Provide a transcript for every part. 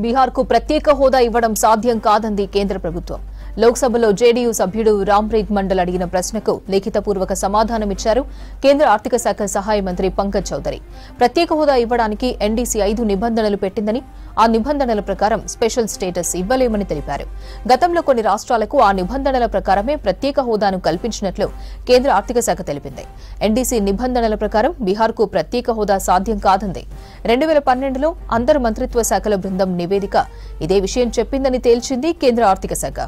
బీహార్కు ప్రత్యేక హోదా ఇవ్వడం సాధ్యం కాదంది కేంద్ర ప్రభుత్వం. లోక్సభలో జేడీయూ సభ్యుడు రాంప్రీత్ మండల్ అడిగిన ప్రశ్నకు లిఖితపూర్వక సమాధానమిచ్చారు కేంద్ర ఆర్థిక శాఖ సహాయ మంత్రి పంకజ్ చౌదరి. ప్రత్యేక హోదా ఇవ్వడానికి ఎన్డీసీ 5 నిబంధనలు పెట్టిందని, ఆ నిబంధనల ప్రకారం స్పెషల్ స్టేటస్ ఇవ్వలేమని తెలిపారు. గతంలో కొన్ని రాష్ట్రాలకు ఆ నిబంధనల ప్రకారమే ప్రత్యేక హోదాను కల్పించినట్లు కేంద్ర ఆర్థిక శాఖ తెలిపింది. ఎన్డీసీ నిబంధనల ప్రకారం బీహార్కు ప్రత్యేక హోదా సాధ్యం కాదంది. 2012లో అంతర్ మంత్రిత్వ శాఖల బృందం నివేదిక ఇదే విషయం చెప్పిందని తేల్చింది కేంద్ర ఆర్థిక శాఖ.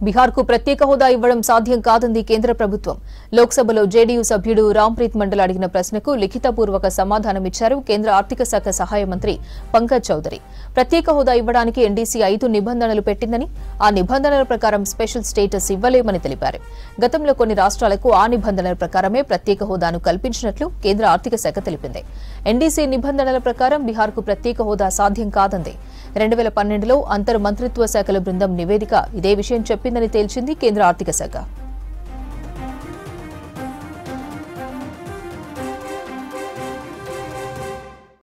బీహార్కు ప్రత్యేక హోదా ఇవ్వడం సాధ్యం కాదంది కేంద్ర ప్రభుత్వం. లోక్సభలో జేడీయూ సభ్యుడు రాంప్రీత్ మండల్ అడిగిన ప్రశ్నకు లిఖితపూర్వక సమాధానమిచ్చారు కేంద్ర ఆర్థిక శాఖ సహాయ మంత్రి పంకజ్ చౌదరి. ప్రత్యేక హోదా ఇవ్వడానికి ఎన్డీసీ 5 నిబంధనలు పెట్టిందని, ఆ నిబంధనల ప్రకారం స్పెషల్ స్టేటస్ ఇవ్వలేమని తెలిపారు. గతంలో కొన్ని రాష్ట్రాలకు ఆ నిబంధనల ప్రకారమే ప్రత్యేక హోదాను కల్పించినట్లు కేంద్ర ఆర్థిక శాఖ తెలిపింది. ఎన్డీసీ నిబంధనల ప్రకారం బీహార్కు ప్రత్యేక హోదా సాధ్యం కాదంది. 2012లో అంతర్ మంత్రిత్వ శాఖల బృందం నివేదిక ఇదే విషయం చెప్పిందని తేల్చింది కేంద్ర ఆర్థిక శాఖ.